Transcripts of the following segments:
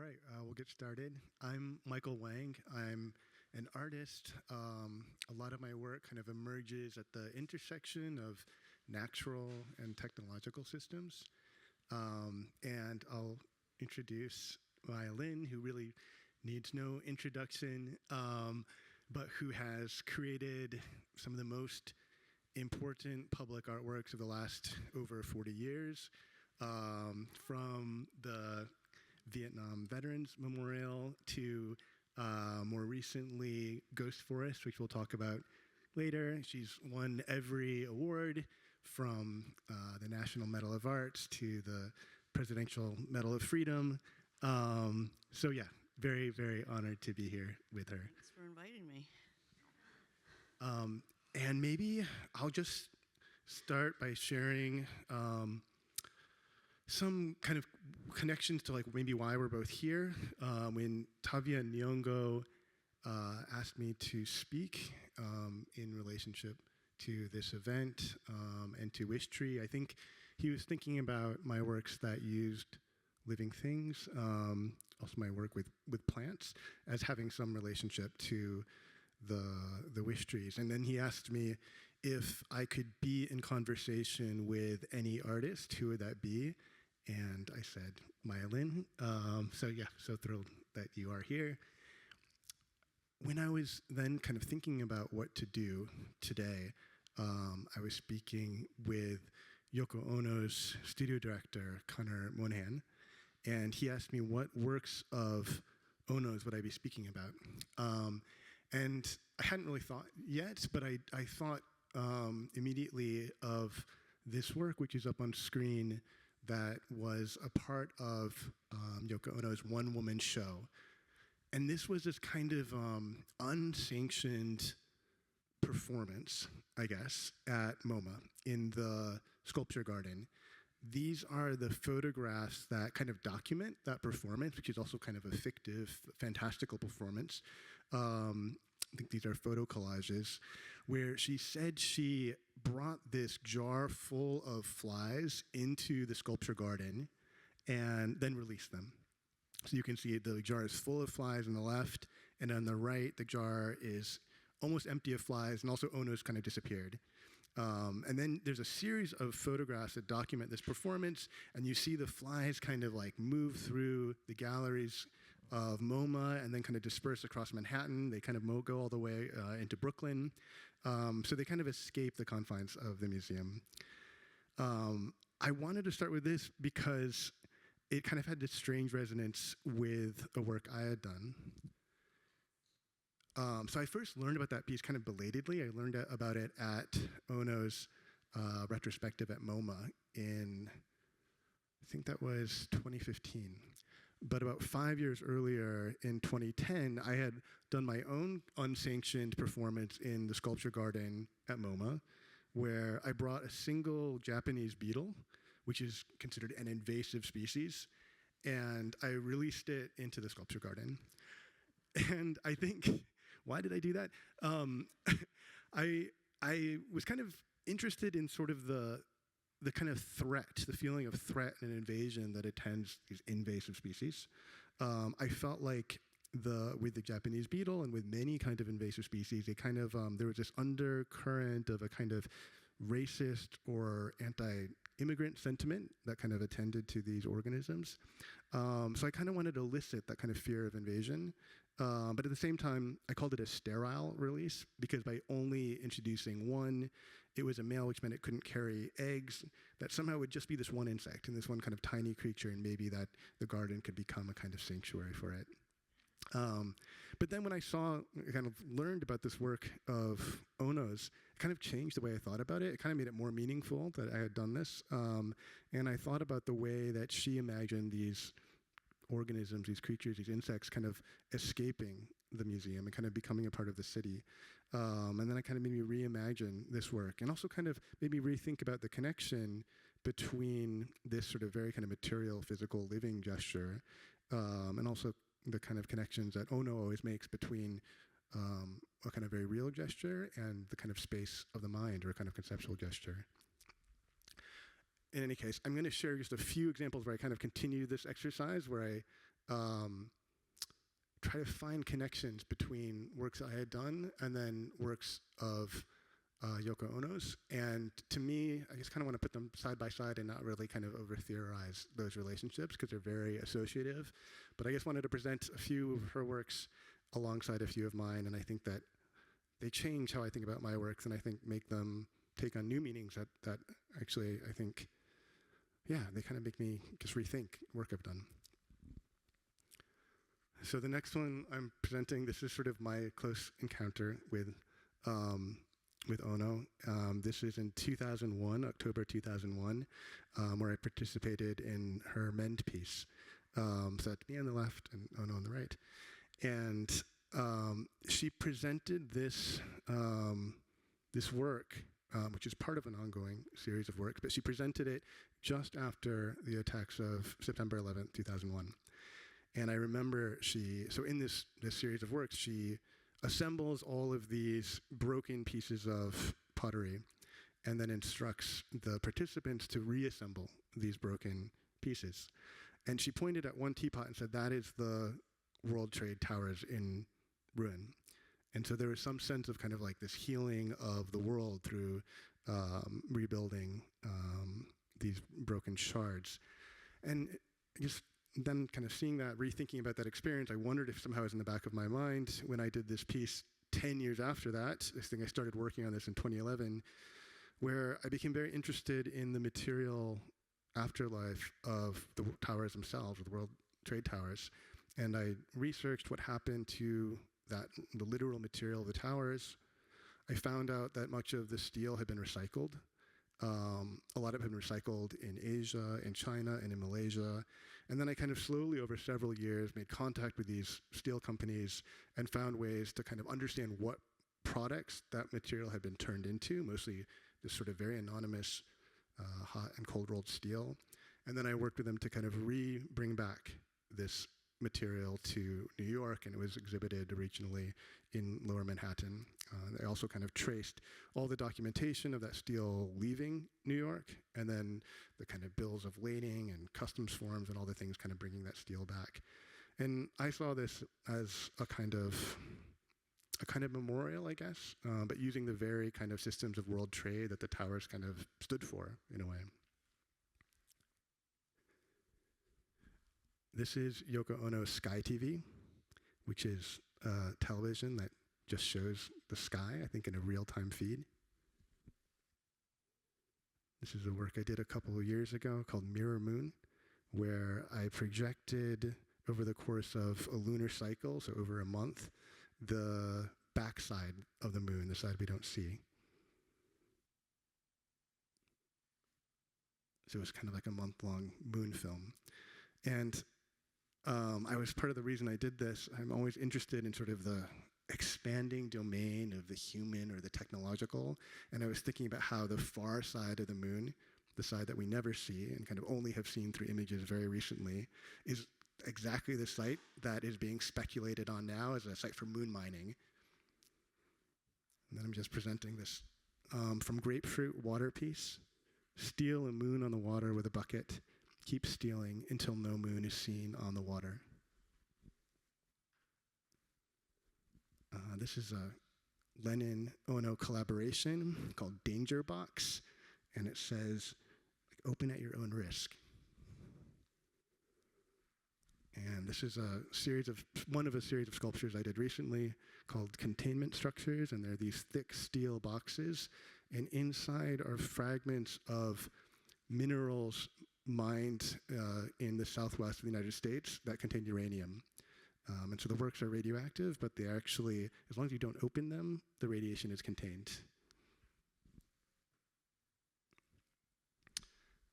All right, we'll get started. I'm Michael Wang. I'm an artist. A lot of my work kind of emerges at the intersection of natural and technological systems. And I'll introduce Maya Lin, who really needs no introduction, but who has created some of the most important public artworks of the last over 40 years, from the Vietnam Veterans Memorial to more recently Ghost Forest, which we'll talk about later. She's won every award from the National Medal of Arts to the Presidential Medal of Freedom. So yeah, very, very honored to be here with her. Thanks for inviting me. And maybe I'll just start by sharing some kind of connections to like maybe why we're both here. When Tavia Nyong'o asked me to speak in relationship to this event and to Wish Tree, I think he was thinking about my works that used living things, also my work with plants, as having some relationship to the wish trees. And then he asked me if I could be in conversation with any artist, who would that be? And I said, Maya Lin. So yeah, so thrilled that you are here. When I was then kind of thinking about what to do today, I was speaking with Yoko Ono's studio director, Connor Monahan, and he asked me what works of Ono's would I be speaking about. And I hadn't really thought yet, but I thought immediately of this work, which is up on screen, that was a part of Yoko Ono's one-woman show. And this was this kind of unsanctioned performance, I guess, at MoMA in the sculpture garden. These are the photographs that kind of document that performance, which is also kind of a fictive, fantastical performance. I think these are photo collages, where she said she brought this jar full of flies into the sculpture garden and then released them. So you can see the jar is full of flies on the left, and on the right, the jar is almost empty of flies, and also Ono's kind of disappeared. And then there's a series of photographs that document this performance, and you see the flies kind of like move through the galleries of MoMA and then kind of disperse across Manhattan. They kind of go all the way into Brooklyn. So they kind of escape the confines of the museum. I wanted to start with this because it kind of had this strange resonance with a work I had done. So I first learned about that piece kind of belatedly. I learned about it at Ono's retrospective at MoMA in, I think that was 2015. But about 5 years earlier, in 2010, I had done my own unsanctioned performance in the sculpture garden at MoMA, where I brought a single Japanese beetle, which is considered an invasive species, and I released it into the sculpture garden. And I think, why did I do that? I was kind of interested in sort of the kind of threat, the feeling of threat and invasion that attends these invasive species. I felt like with the Japanese beetle and with many kind of invasive species, they kind of, there was this undercurrent of a kind of racist or anti-immigrant sentiment that kind of attended to these organisms. So I kind of wanted to elicit that kind of fear of invasion. But at the same time, I called it a sterile release because by only introducing one, it was a male, which meant it couldn't carry eggs, that somehow would just be this one insect and this one kind of tiny creature, and maybe that the garden could become a kind of sanctuary for it. But then when I kind of learned about this work of Ono's, it kind of changed the way I thought about it. It kind of made it more meaningful that I had done this. And I thought about the way that she imagined these organisms, these creatures, these insects kind of escaping the museum and kind of becoming a part of the city. And then I kind of made me reimagine this work and also kind of made me rethink about the connection between this sort of very kind of material, physical, living gesture and also the kind of connections that Ono always makes between a kind of very real gesture and the kind of space of the mind or a kind of conceptual gesture. In any case, I'm going to share just a few examples where I kind of continue this exercise, where try to find connections between works I had done and then works of Yoko Ono's. And to me, I just kind of want to put them side by side and not really kind of over-theorize those relationships because they're very associative. But I just wanted to present a few of her works alongside a few of mine, and I think that they change how I think about my works, and I think make them take on new meanings that actually, I think, yeah, they kind of make me just rethink work I've done. So the next one I'm presenting, this is sort of my close encounter with Ono. This is in 2001, October 2001, where I participated in her Mend piece. So that's me on the left and Ono on the right. And she presented this, this work, which is part of an ongoing series of works, but she presented it just after the attacks of September 11th, 2001. And I remember so in this series of works, she assembles all of these broken pieces of pottery and then instructs the participants to reassemble these broken pieces. And she pointed at one teapot and said, that is the World Trade Towers in ruin. And so there was some sense of kind of like this healing of the world through rebuilding these broken shards. And just then kind of seeing that, rethinking about that experience, I wondered if somehow it was in the back of my mind when I did this piece 10 years after that. This thing, I started working on this in 2011, where I became very interested in the material afterlife of the towers themselves, or the World Trade Towers. And I researched what happened to the literal material of the towers. I found out that much of the steel had been recycled. A lot of it had been recycled in Asia, in China, and in Malaysia. And then I kind of slowly, over several years, made contact with these steel companies and found ways to kind of understand what products that material had been turned into, mostly this sort of very anonymous hot and cold rolled steel. And then I worked with them to kind of bring back this material to New York, and it was exhibited regionally in Lower Manhattan. They also kind of traced all the documentation of that steel leaving New York, and then the kind of bills of lading and customs forms and all the things kind of bringing that steel back. And I saw this as a kind of memorial, I guess, but using the very kind of systems of world trade that the towers kind of stood for, in a way. This is Yoko Ono's Sky TV, which is television that just shows the sky, I think, in a real-time feed. This is a work I did a couple of years ago called Mirror Moon, where I projected over the course of a lunar cycle, so over a month, the backside of the moon, the side we don't see. So it was kind of like a month-long moon film. And I was part of the reason I did this. I'm always interested in sort of the expanding domain of the human or the technological. And I was thinking about how the far side of the moon, the side that we never see and kind of only have seen through images very recently, is exactly the site that is being speculated on now as a site for moon mining. And then I'm just presenting this from Grapefruit Water Piece. Steal a moon on the water with a bucket. Keep stealing until no moon is seen on the water. This is a Lenin-Ono collaboration called Danger Box, and it says, open at your own risk. And this is one of a series of sculptures I did recently called Containment Structures, and they're these thick steel boxes, and inside are fragments of minerals mined in the southwest of the United States that contain uranium. And so the works are radioactive, but they actually, as long as you don't open them, the radiation is contained.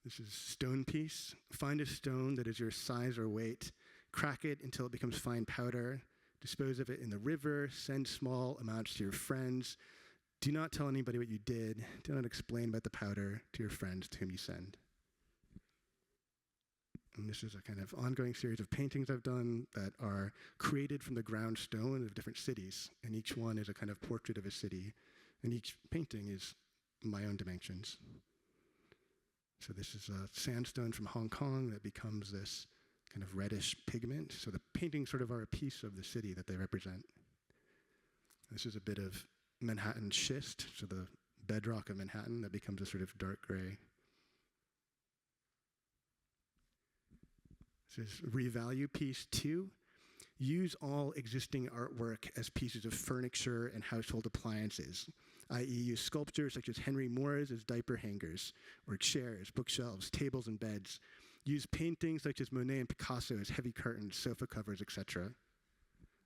This is stone piece. Find a stone that is your size or weight, crack it until it becomes fine powder, dispose of it in the river, send small amounts to your friends. Do not tell anybody what you did. Do not explain about the powder to your friends to whom you send. And this is a kind of ongoing series of paintings I've done that are created from the ground stone of different cities. And each one is a kind of portrait of a city. And each painting is my own dimensions. So this is a sandstone from Hong Kong that becomes this kind of reddish pigment. So the paintings sort of are a piece of the city that they represent. This is a bit of Manhattan schist, so the bedrock of Manhattan that becomes a sort of dark gray. This is revalue piece 2. Use all existing artwork as pieces of furniture and household appliances, i.e. use sculptures such as Henry Moore's as diaper hangers, or chairs, bookshelves, tables, and beds. Use paintings such as Monet and Picasso as heavy curtains, sofa covers, etc.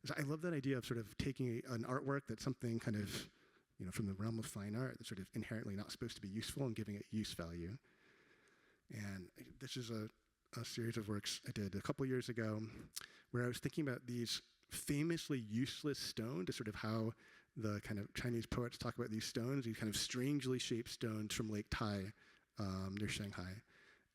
So I love that idea of sort of taking an artwork that's something kind of, from the realm of fine art that's sort of inherently not supposed to be useful and giving it use value. And this is a series of works I did a couple years ago where I was thinking about these famously useless stones, to sort of how the kind of Chinese poets talk about these stones, these kind of strangely shaped stones from Lake Tai near Shanghai.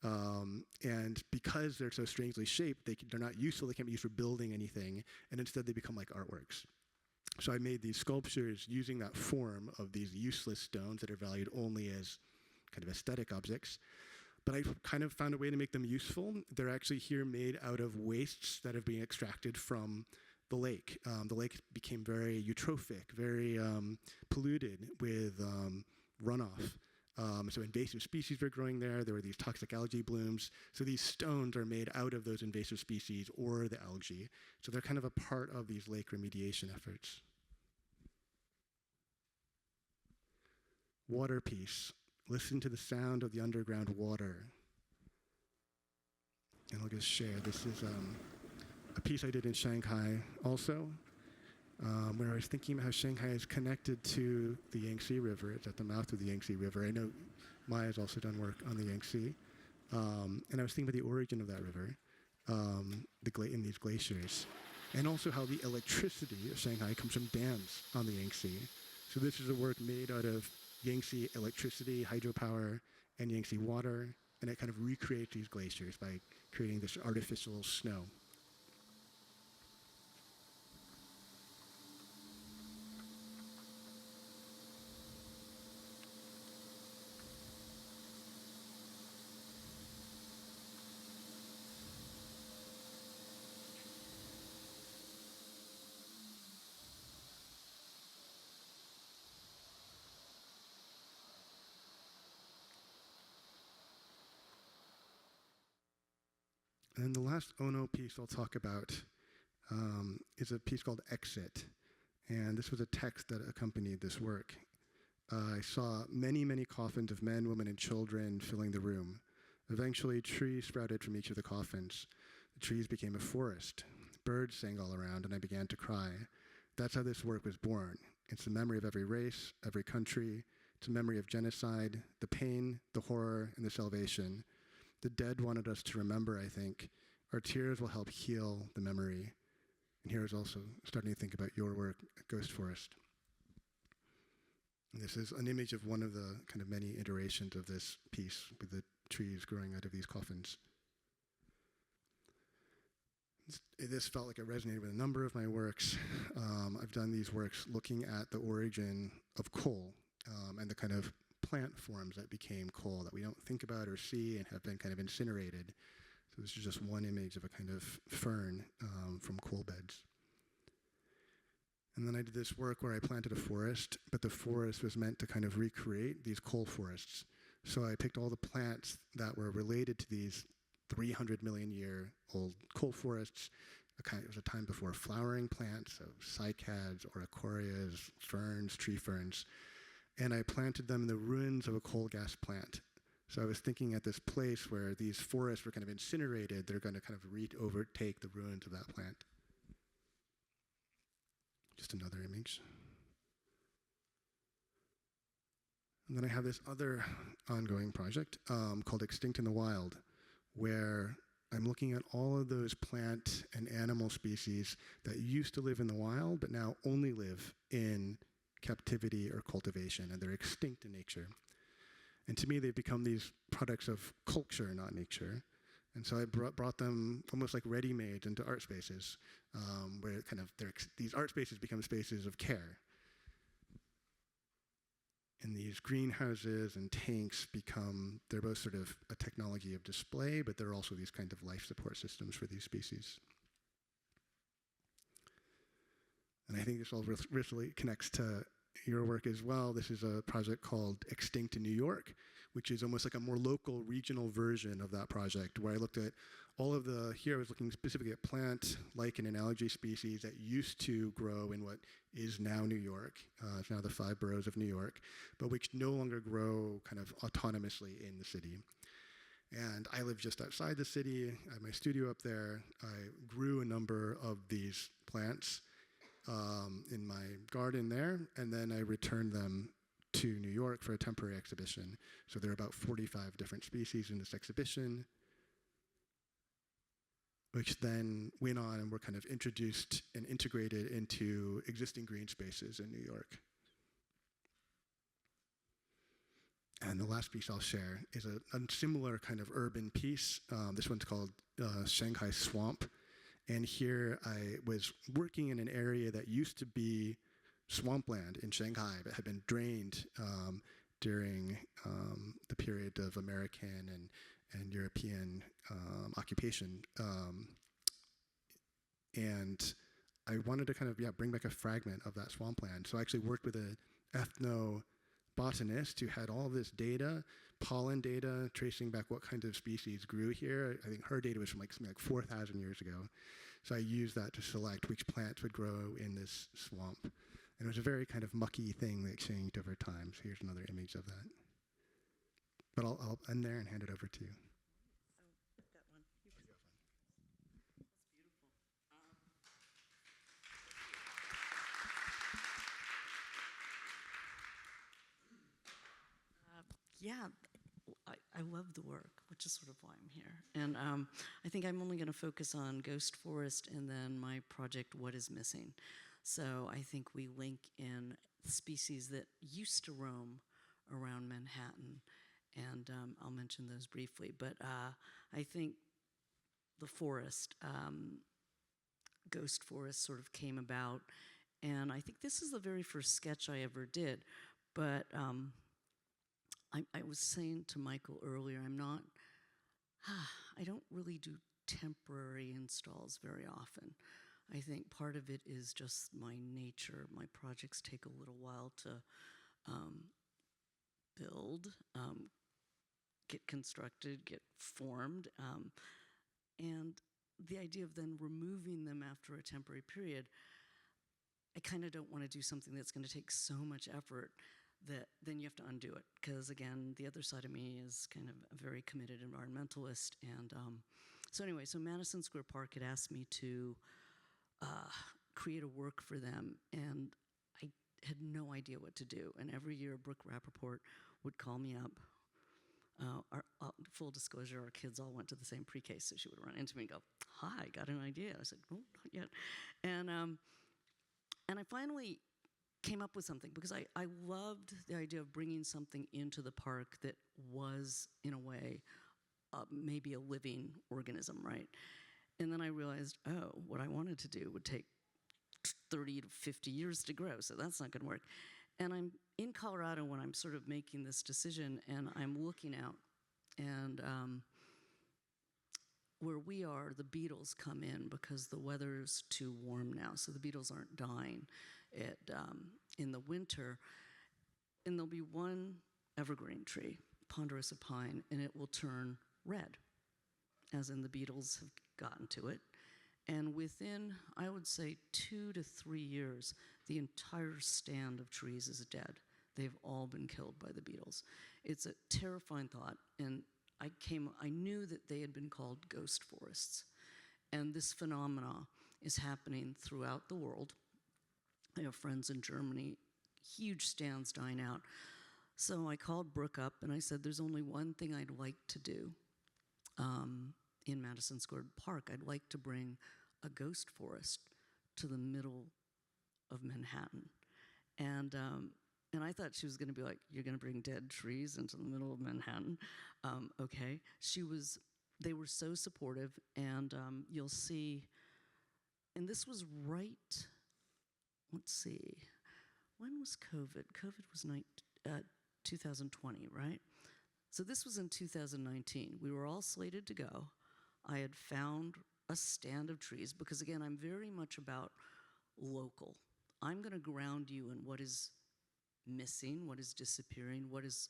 And because they're so strangely shaped, they're not useful, they can't be used for building anything, and instead they become like artworks. So I made these sculptures using that form of these useless stones that are valued only as kind of aesthetic objects. But I kind of found a way to make them useful. They're actually here made out of wastes that have been extracted from the lake. The lake became very eutrophic, very polluted with runoff. So invasive species were growing there. There were these toxic algae blooms. So these stones are made out of those invasive species or the algae. So they're kind of a part of these lake remediation efforts. Water piece. Listen to the sound of the underground water. And I'll just share. This is a piece I did in Shanghai also, where I was thinking about how Shanghai is connected to the Yangtze River. It's at the mouth of the Yangtze River. I know Maya's also done work on the Yangtze. And I was thinking about the origin of that river in these glaciers. And also how the electricity of Shanghai comes from dams on the Yangtze. So this is a work made out of Yangtze electricity, hydropower, and Yangtze water. And it kind of recreates these glaciers by creating this artificial snow. And then the last Ono piece I'll talk about is a piece called Exit. And this was a text that accompanied this work. I saw many, many coffins of men, women, and children filling the room. Eventually, trees sprouted from each of the coffins. The trees became a forest. Birds sang all around, and I began to cry. That's how this work was born. It's the memory of every race, every country. It's a memory of genocide, the pain, the horror, and the salvation. The dead wanted us to remember, I think. Our tears will help heal the memory. And here is also starting to think about your work, Ghost Forest. And this is an image of one of the kind of many iterations of this piece with the trees growing out of these coffins. This felt like it resonated with a number of my works. I've done these works looking at the origin of coal and the kind of plant forms that became coal that we don't think about or see and have been kind of incinerated. So this is just one image of a kind of fern from coal beds. And then I did this work where I planted a forest, but the forest was meant to kind of recreate these coal forests. So I picked all the plants that were related to these 300 million year old coal forests. It was a time before flowering plants, so cycads, orchorias, ferns, tree ferns. And I planted them in the ruins of a coal gas plant. So I was thinking at this place where these forests were kind of incinerated, they're going to kind of overtake the ruins of that plant. Just another image. And then I have this other ongoing project called Extinct in the Wild, where I'm looking at all of those plant and animal species that used to live in the wild, but now only live in captivity or cultivation, and they're extinct in nature. And to me, they've become these products of culture, not nature. And so I brought them almost like ready-made into art spaces, where kind of these art spaces become spaces of care. And these greenhouses and tanks become, they're both sort of a technology of display, but they're also these kind of life support systems for these species. And I think this all really connects to your work as well. This is a project called Extinct in New York, which is almost like a more local, regional version of that project, where I looked at all of the, here I was looking specifically at plant, lichen, and algae species that used to grow in what is now New York. It's now the 5 boroughs of New York, but which no longer grow kind of autonomously in the city. And I live just outside the city. I have my studio up there. I grew a number of these plants in my garden there, and then I returned them to New York for a temporary exhibition. So there are about 45 different species in this exhibition, which then went on and were kind of introduced and integrated into existing green spaces in New York. And the last piece I'll share is a similar kind of urban piece. This one's called Shanghai Swamp. And here I was working in an area that used to be swampland in Shanghai, but had been drained during the period of American and European occupation. And I wanted to kind of bring back a fragment of that swampland. So I actually worked with an ethnobotanist who had all this data, pollen data, tracing back what kind of species grew here. I think her data was from something like 4,000 years ago. So I used that to select which plants would grow in this swamp. And it was a very kind of mucky thing that changed over time. So here's another image of that. But I'll end there and hand it over to you. Oh, that one. That's beautiful. Yeah, I love the work, which is sort of why I'm here. And I think I'm only going to focus on Ghost Forest and then my project, What is Missing. So I think we link in species that used to roam around Manhattan, and I'll mention those briefly. But I think the forest, Ghost Forest, sort of came about, and I think this is the very first sketch I ever did. But I was saying to Michael earlier, I don't really do temporary installs very often. I think part of it is just my nature. My projects take a little while to build, get constructed, get formed, and the idea of then removing them after a temporary period, I kind of don't want to do something that's going to take so much effort that then you have to undo it. Because again, the other side of me is kind of a very committed environmentalist. And so anyway, so Madison Square Park had asked me to create a work for them, and I had no idea what to do. And every year, Brooke Rappaport would call me up. Full disclosure, our kids all went to the same pre-K, so she would run into me and go, "Hi, got an idea." I said, "No, not yet." And I finally came up with something, because I loved the idea of bringing something into the park that was, in a way, maybe a living organism, right? And then I realized, oh, what I wanted to do would take 30 to 50 years to grow, so that's not going to work. And I'm in Colorado when I'm sort of making this decision, and I'm looking out, and where we are, the beetles come in because the weather's too warm now, so the beetles aren't dying in the winter. And there'll be one evergreen tree, ponderosa pine, and it will turn red, as in the beetles have gotten to it. And within, I would say, 2 to 3 years, the entire stand of trees is dead. They've all been killed by the beetles. It's a terrifying thought, and I knew that they had been called ghost forests. And this phenomena is happening throughout the world. I have friends in Germany, huge stands dying out. So I called Brooke up and I said, there's only one thing I'd like to do in Madison Square Park. I'd like to bring a ghost forest to the middle of Manhattan. And I thought she was gonna be like, you're gonna bring dead trees into the middle of Manhattan? Okay. They were so supportive, and you'll see, and this was right, let's see, when was COVID? COVID was 2020, right? So this was in 2019. We were all slated to go. I had found a stand of trees because, again, I'm very much about local. I'm going to ground you in what is missing, what is disappearing, what is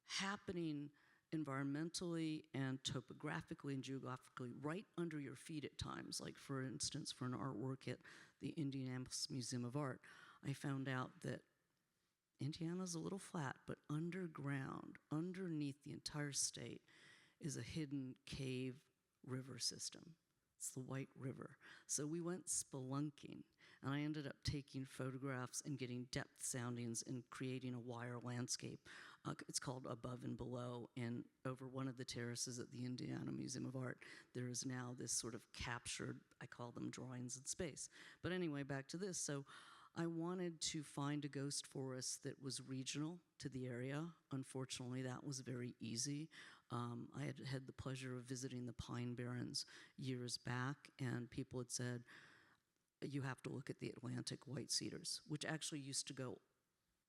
happening environmentally and topographically and geographically right under your feet at times. Like, for instance, for an artwork at the Indianapolis Museum of Art, I found out that Indiana's a little flat, but underground, underneath the entire state, is a hidden cave river system. It's the White River. So we went spelunking, and I ended up taking photographs and getting depth soundings and creating a wire landscape. It's called Above and Below, and over one of the terraces at the Indiana Museum of Art, there is now this sort of captured, I call them drawings in space. But anyway, back to this. So I wanted to find a ghost forest that was regional to the area. Unfortunately, that was very easy. I had had the pleasure of visiting the Pine Barrens years back, and people had said, you have to look at the Atlantic white cedars, which actually used to go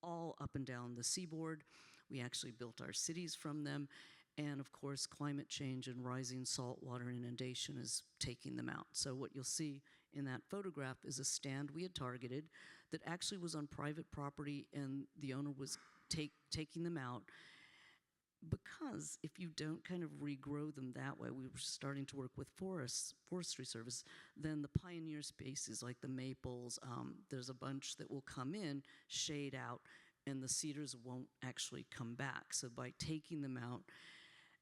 all up and down the seaboard. We actually built our cities from them. And of course, climate change and rising saltwater inundation is taking them out. So what you'll see in that photograph is a stand we had targeted that actually was on private property, and the owner was taking them out. Because if you don't kind of regrow them that way, we were starting to work with Forestry Service, then the pioneer species like the maples, there's a bunch that will come in, shade out, and the cedars won't actually come back. So by taking them out,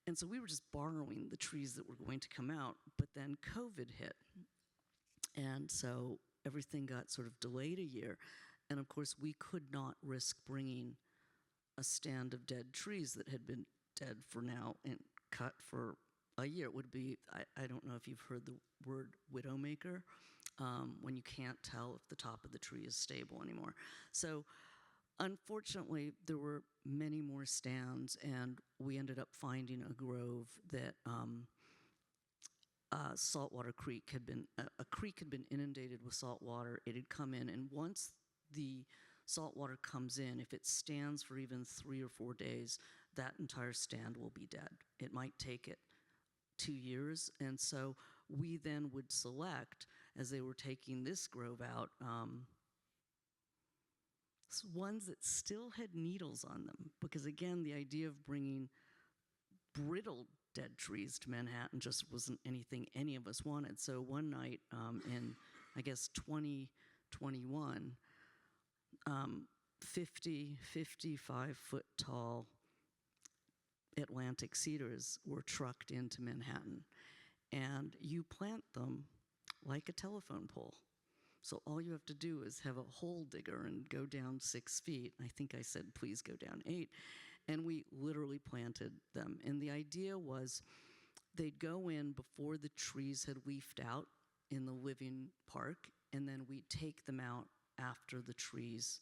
and so we were just borrowing the trees that were going to come out, but then COVID hit. And so everything got sort of delayed a year. And of course, we could not risk bringing a stand of dead trees that had been dead for now and cut for a year. It would be, I don't know if you've heard the word widowmaker, when you can't tell if the top of the tree is stable anymore. So unfortunately, there were many more stands, and we ended up finding a grove that Saltwater Creek had been, a creek had been inundated with salt water. It had come in, and once the salt water comes in, if it stands for even 3 or 4 days, that entire stand will be dead. It might take it 2 years, and so we then would select, as they were taking this grove out, ones that still had needles on them, because again, the idea of bringing brittle dead trees to Manhattan just wasn't anything any of us wanted. So one night in, I guess, 2021, 55-foot tall Atlantic cedars were trucked into Manhattan. And you plant them like a telephone pole. So all you have to do is have a hole digger and go down 6 feet. I think I said, please go down 8. And we literally planted them. And the idea was they'd go in before the trees had leafed out in the living park, and then we'd take them out after the trees,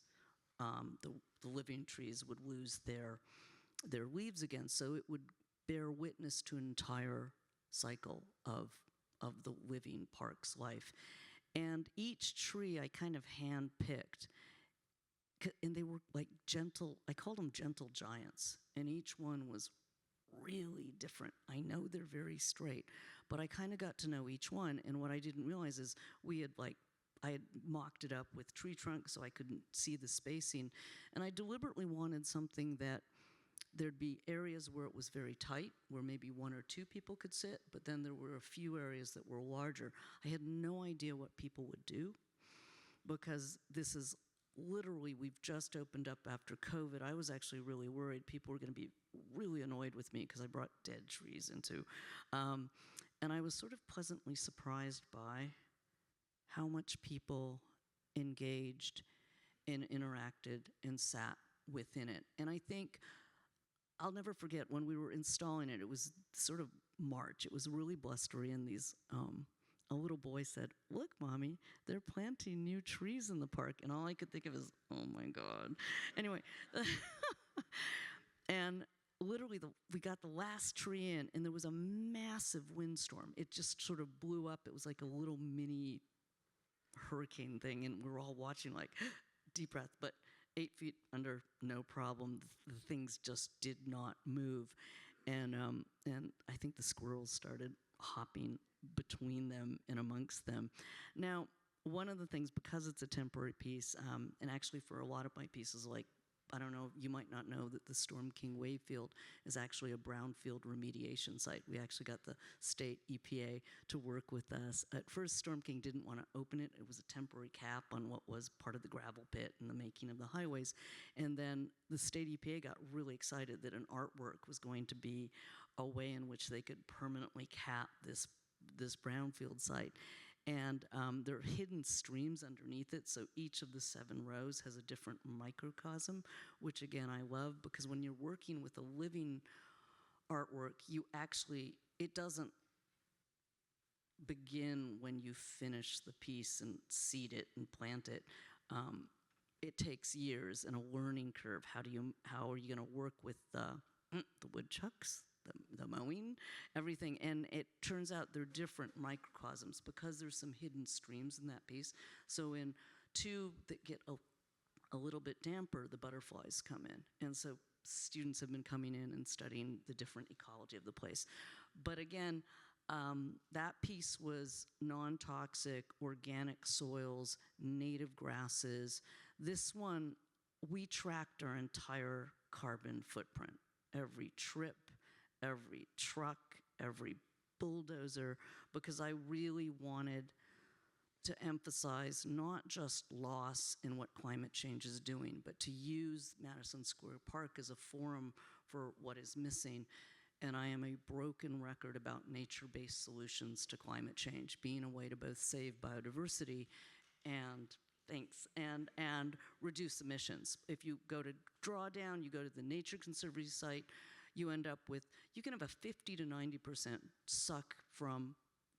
the living trees would lose their leaves again. So it would bear witness to an entire cycle of the living park's life. And each tree I kind of hand-picked, and they were like gentle, I called them gentle giants, and each one was really different. I know they're very straight, but I kind of got to know each one, and what I didn't realize is I had mocked it up with tree trunks so I couldn't see the spacing, and I deliberately wanted something that there'd be areas where it was very tight, where maybe 1 or 2 people could sit, but then there were a few areas that were larger. I had no idea what people would do, because this is literally, we've just opened up after COVID. I was actually really worried people were going to be really annoyed with me because I brought dead trees into. And I was sort of pleasantly surprised by how much people engaged and interacted and sat within it. And I think I'll never forget when we were installing it. It was sort of March. It was really blustery, and a little boy said, "Look, Mommy, they're planting new trees in the park." And all I could think of is, oh my God. Anyway, and literally we got the last tree in, and there was a massive windstorm. It just sort of blew up. It was like a little mini hurricane thing, and we were all watching like, deep breath. But 8 feet under, no problem. The things just did not move, and I think the squirrels started hopping between them and amongst them. Now, one of the things, because it's a temporary piece, and actually for a lot of my pieces, like, I don't know, you might not know that the Storm King wave field is actually a brownfield remediation site. We actually got the state EPA to work with us. At first, Storm King didn't want to open it. It was a temporary cap on what was part of the gravel pit and the making of the highways. And then the state EPA got really excited that an artwork was going to be a way in which they could permanently cap this brownfield site. And there are hidden streams underneath it, so each of the 7 rows has a different microcosm, which again I love, because when you're working with a living artwork, it doesn't begin when you finish the piece and seed it and plant it. It takes years and a learning curve. How are you going to work with the woodchucks, the mowing, everything? And it turns out they're different microcosms because there's some hidden streams in that piece. So in 2 that get a little bit damper, the butterflies come in. And so students have been coming in and studying the different ecology of the place. But again, that piece was non-toxic, organic soils, native grasses. This one, we tracked our entire carbon footprint. Every trip, every truck, every bulldozer, because I really wanted to emphasize not just loss in what climate change is doing, but to use Madison Square Park as a forum for what is missing. And I am a broken record about nature-based solutions to climate change, being a way to both save biodiversity and reduce emissions. If you go to Drawdown, you go to the Nature Conservancy site, you end up with, you can have a 50 to 90% suck from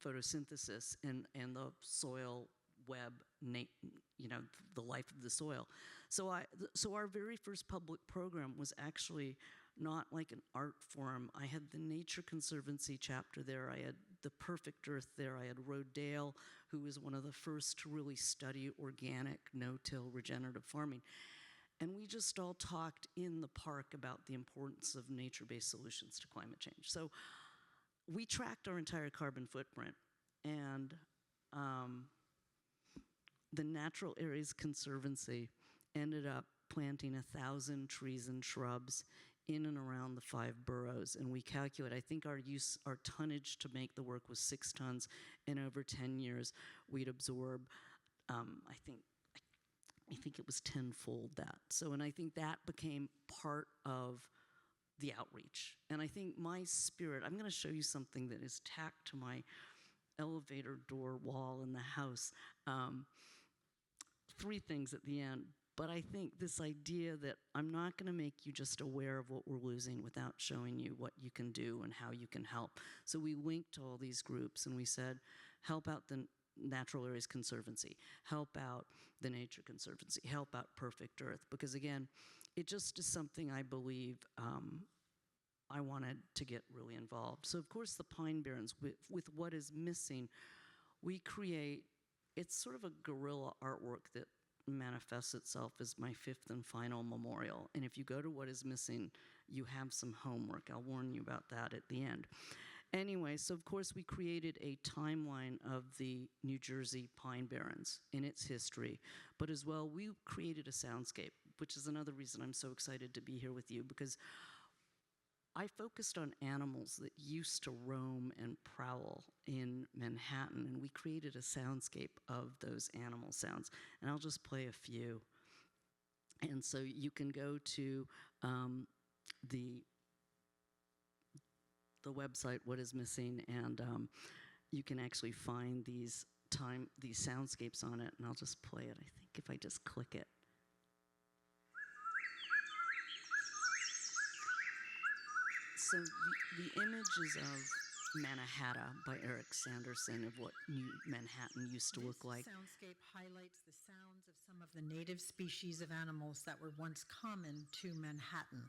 photosynthesis and the soil web, the life of the soil. So our very first public program was actually not like an art forum. I had the Nature Conservancy chapter there. I had the Perfect Earth there. I had Rodale, who was one of the first to really study organic, no-till, regenerative farming. And we just all talked in the park about the importance of nature-based solutions to climate change. So we tracked our entire carbon footprint, and the Natural Areas Conservancy ended up planting 1,000 trees and shrubs in and around the 5 boroughs. And we calculate, I think our tonnage to make the work was 6 tons, and over 10 years, we'd absorb, I think it was tenfold that. So, and I think that became part of the outreach. And I think my spirit, I'm gonna show you something that is tacked to my elevator door wall in the house. 3 things at the end. But I think this idea that I'm not gonna make you just aware of what we're losing without showing you what you can do and how you can help. So we linked all these groups and we said, help out the Natural Areas Conservancy, help out the Nature Conservancy, help out Perfect Earth, because again, it just is something I believe I wanted to get really involved. So of course the Pine Barrens, with what is missing, we create, it's sort of a guerrilla artwork that manifests itself as my 5th and final memorial. And if you go to What Is Missing, you have some homework. I'll warn you about that at the end. Anyway, so of course we created a timeline of the New Jersey Pine Barrens in its history, but as well we created a soundscape, which is another reason I'm so excited to be here with you, because I focused on animals that used to roam and prowl in Manhattan, and we created a soundscape of those animal sounds. And I'll just play a few. And so you can go to the website, What Is Missing, and you can actually find these soundscapes on it, and I'll just play it, I think, if I just click it. So the images of Mannahatta by Eric Sanderson, of what Manhattan used to look like. This soundscape highlights the sounds of some of the native species of animals that were once common to Manhattan.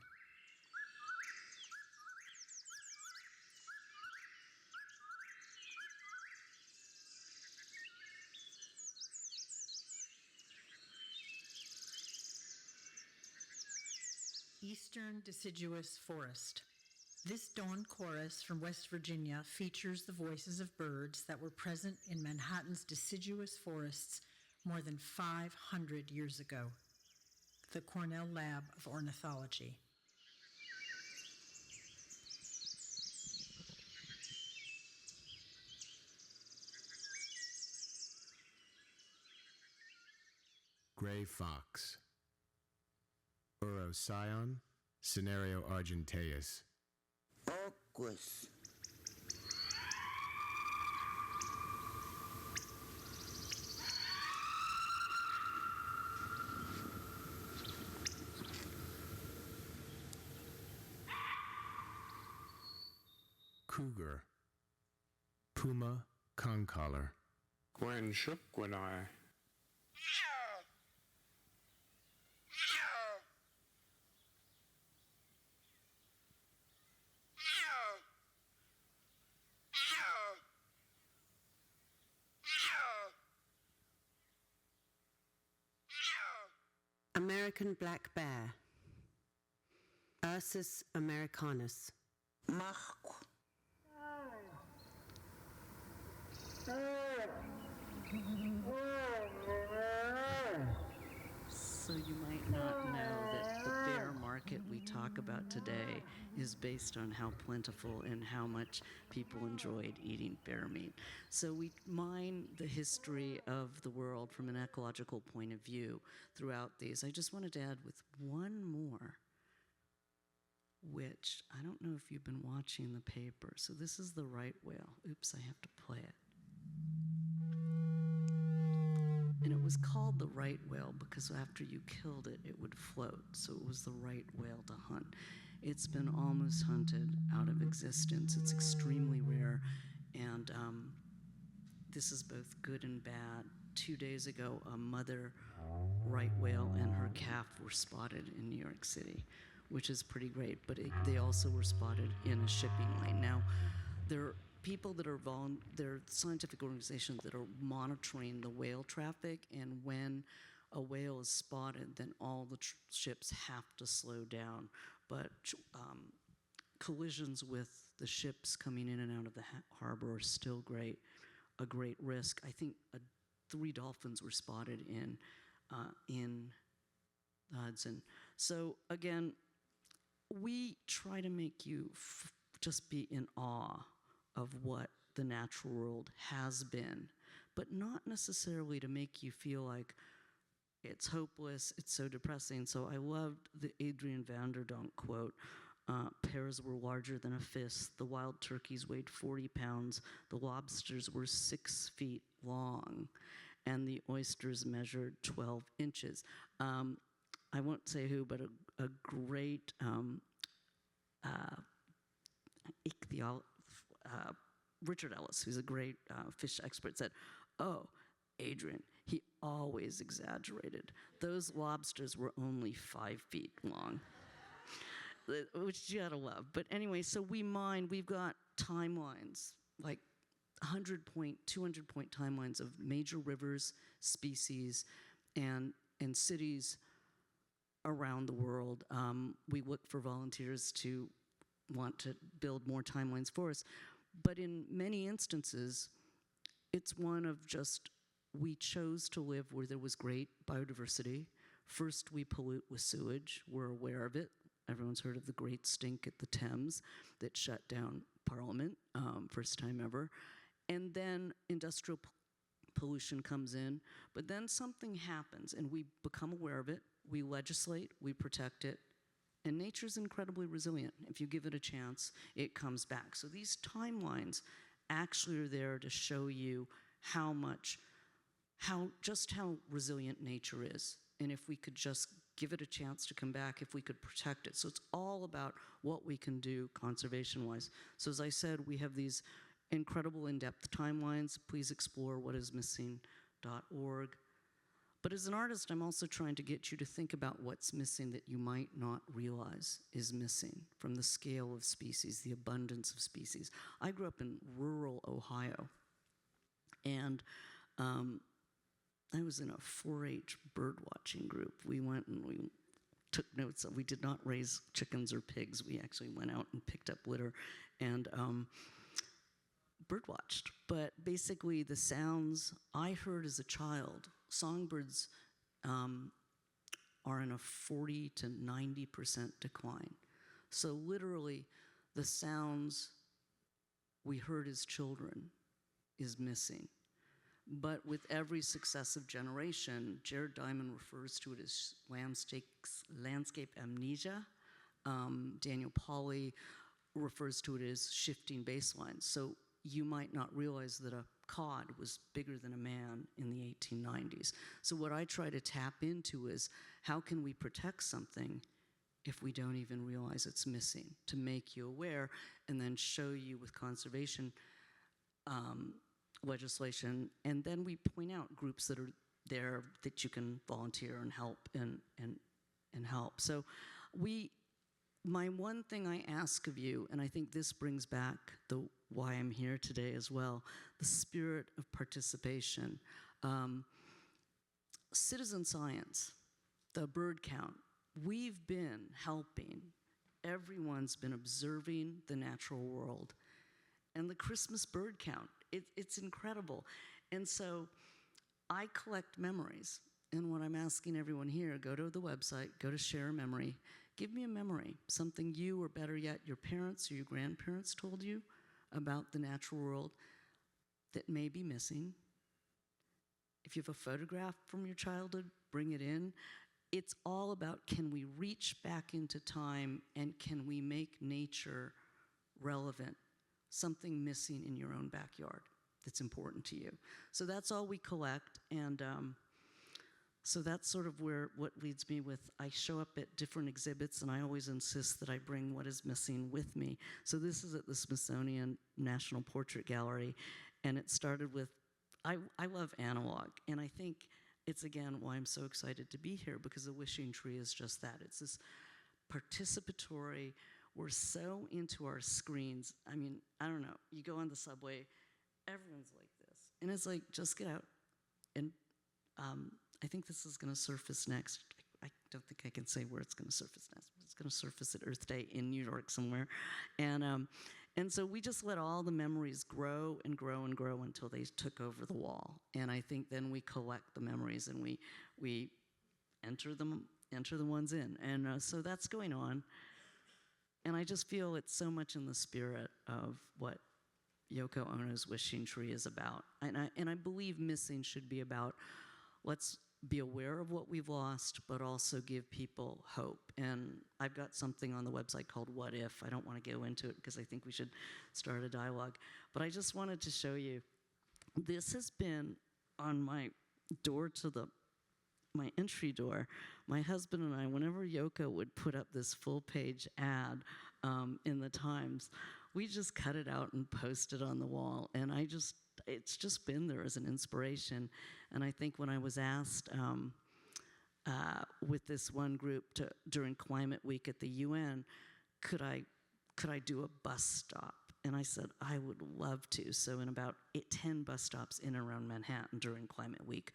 eastern deciduous forest. This dawn chorus from West Virginia features the voices of birds that were present in Manhattan's deciduous forests more than 500 years ago. The Cornell Lab of Ornithology. Gray fox. Urocyon, Scenario argenteus. Orcus. Cougar. Puma concolor. Gwen shook when I. American black bear. Ursus americanus. Marco. So you might not know that the bear market we talk about today is based on how plentiful and how much people enjoyed eating bear meat. So we mine the history of the world from an ecological point of view throughout these. I just wanted to add with one more, which I don't know if you've been watching the paper. So this is the right whale. Oops, I have to play it. And it was called the right whale because after you killed it, it would float. So it was the right whale to hunt. It's been almost hunted out of existence. It's extremely rare. And this is both good and bad. 2 days ago, a mother right whale and her calf were spotted in New York City, which is pretty great. But they also were spotted in a shipping line. Now, there are people that are there are scientific organizations that are monitoring the whale traffic, and when a whale is spotted, then all the ships have to slow down. But collisions with the ships coming in and out of the harbor are still a great risk. I think 3 dolphins were spotted in the Hudson. So again, we try to make you just be in awe of what the natural world has been, but not necessarily to make you feel like it's hopeless, it's so depressing. So I loved the Adrian van der Donk quote, pears were larger than a fist, the wild turkeys weighed 40 pounds, the lobsters were 6 feet long, and the oysters measured 12 inches. I won't say who, but a great Richard Ellis, who's a great fish expert, said, "Oh, Adrian, he always exaggerated. Those lobsters were only 5 feet long," which you gotta love. But anyway, so we've got timelines, like 100-point, 200-point timelines of major rivers, species, and cities around the world. We look for volunteers to want to build more timelines for us. But in many instances, it's one of just, we chose to live where there was great biodiversity. First, we pollute with sewage. We're aware of it. Everyone's heard of the great stink at the Thames that shut down Parliament, first time ever. And then industrial pollution comes in. But then something happens, and we become aware of it. We legislate, we protect it. And nature's incredibly resilient. If you give it a chance, it comes back. So these timelines actually are there to show you how resilient nature is. And if we could just give it a chance to come back, if we could protect it. So it's all about what we can do conservation-wise. So as I said, we have these incredible in-depth timelines. Please explore whatismissing.org. But as an artist, I'm also trying to get you to think about what's missing that you might not realize is missing from the scale of species, the abundance of species. I grew up in rural Ohio, and I was in a 4-H bird watching group. We went and we took notes of. We did not raise chickens or pigs. We actually went out and picked up litter and birdwatched. But basically, the sounds I heard as a child, songbirds are in a 40 to 90% decline. So literally, the sounds we heard as children is missing. But with every successive generation, Jared Diamond refers to it as landscape amnesia. Daniel Pauly refers to it as shifting baselines. So you might not realize that a cod was bigger than a man in the 1890s. So what I try to tap into is how can we protect something if we don't even realize it's missing, to make you aware and then show you with conservation legislation, and then we point out groups that are there that you can volunteer and help and help. So my one thing I ask of you, and I think this brings back the why I'm here today as well, the spirit of participation. Citizen science, the bird count, we've been helping. Everyone's been observing the natural world. And the Christmas bird count, it's incredible. And so I collect memories. And what I'm asking everyone here, go to the website, go to Share a Memory. Give me a memory, something you, or better yet, your parents or your grandparents told you about the natural world that may be missing. If you have a photograph from your childhood, bring it in. It's all about, can we reach back into time and can we make nature relevant? Something missing in your own backyard that's important to you. So that's all we collect, and so that's sort of what leads me with, I show up at different exhibits and I always insist that I bring what is missing with me. So this is at the Smithsonian National Portrait Gallery, and it started with, I love analog, and I think it's again why I'm so excited to be here, because the Wishing Tree is just that. It's this participatory, we're so into our screens. I mean, I don't know, you go on the subway, everyone's like this. And it's like, just get out. And I think this is gonna surface next. I don't think I can say where it's gonna surface next, but it's gonna surface at Earth Day in New York somewhere. And so we just let all the memories grow and grow and grow until they took over the wall. And I think then we collect the memories and we enter the ones in. And so that's going on. And I just feel it's so much in the spirit of what Yoko Ono's Wishing Tree is about. And I believe missing should be about, let's be aware of what we've lost, but also give people hope. And I've got something on the website called What If. I don't want to go into it because I think we should start a dialogue. But I just wanted to show you, this has been on my door to my entry door. My husband and I, whenever Yoko would put up this full page ad in the Times, we just cut it out and post it on the wall. And it's just been there as an inspiration. And I think when I was asked with this one group during Climate Week at the UN, could I do a bus stop? And I said, I would love to. So in about 10 bus stops in and around Manhattan during Climate Week,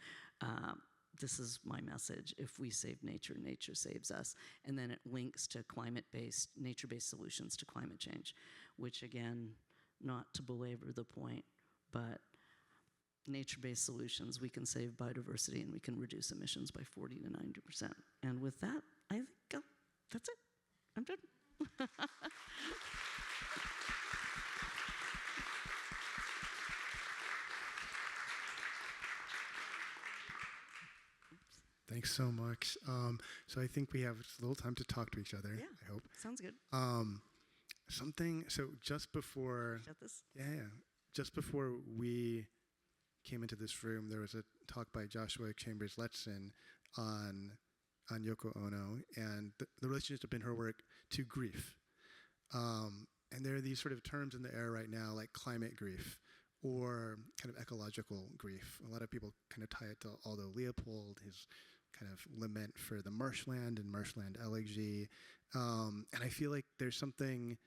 this is my message. If we save nature, nature saves us. And then it links to nature-based solutions to climate change, which again, not to belabor the point, but nature-based solutions, we can save biodiversity and we can reduce emissions by 40 to 90%. And with that, I think that's it. I'm done. Thanks so much. So I think we have just a little time to talk to each other, Yeah. I hope. Sounds good. So just before, Shut this. just before we came into this room, there was a talk by Joshua Chambers Letson on Yoko Ono and the relationship in her work to grief. And there are these sort of terms in the air right now, like climate grief or kind of ecological grief. A lot of people kind of tie it to Aldo Leopold, his kind of lament for the marshland and marshland elegy. And I feel like there's something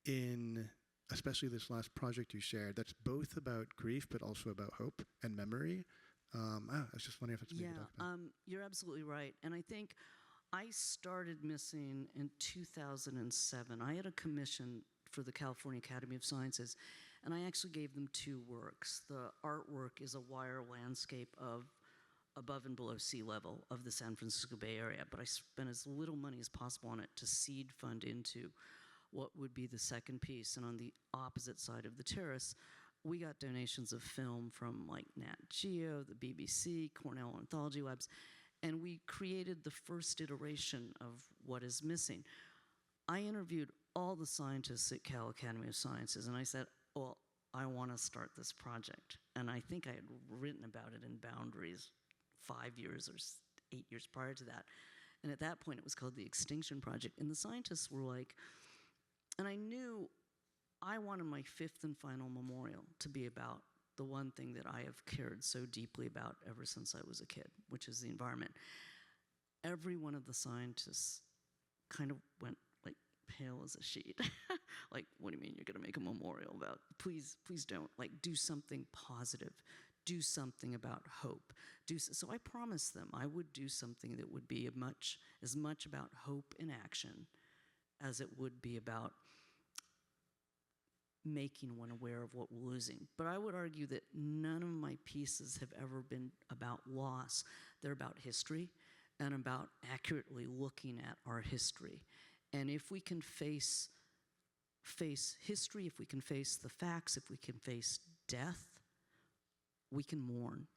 in, especially this last project you shared, that's both about grief but also about hope and memory. I was just wondering if it's maybe talk about. You're absolutely right. And I think I started missing in 2007. I had a commission for the California Academy of Sciences, and I actually gave them 2 works. The artwork is a wire landscape of above and below sea level of the San Francisco Bay Area, but I spent as little money as possible on it to seed fund into what would be the second piece. And on the opposite side of the terrace, we got donations of film from like Nat Geo, the BBC, Cornell Anthology Labs, and we created the first iteration of what is missing. I interviewed all the scientists at Cal Academy of Sciences, and I said, well, I want to start this project. And I think I had written about it in Boundaries 5 years or 8 years prior to that. And at that point, it was called the Extinction Project. And the scientists were like, and I knew I wanted my 5th and final memorial to be about the one thing that I have cared so deeply about ever since I was a kid, which is the environment. Every one of the scientists kind of went like pale as a sheet. Like, what do you mean you're gonna make a memorial about? Please don't. Like, do something positive. Do something about hope. So I promised them I would do something that would be as much about hope in action as it would be about making one aware of what we're losing. But I would argue that none of my pieces have ever been about loss. They're about history and about accurately looking at our history. And if we can face history, if we can face the facts, if we can face death, we can mourn.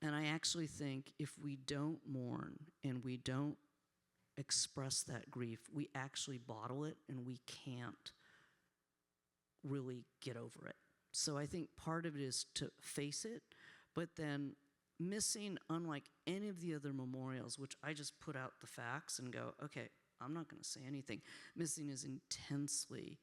And I actually think if we don't mourn and we don't express that grief, we actually bottle it and we can't really get over it. So I think part of it is to face it, but then missing, unlike any of the other memorials, which I just put out the facts and go, okay, I'm not gonna say anything. Missing is intensely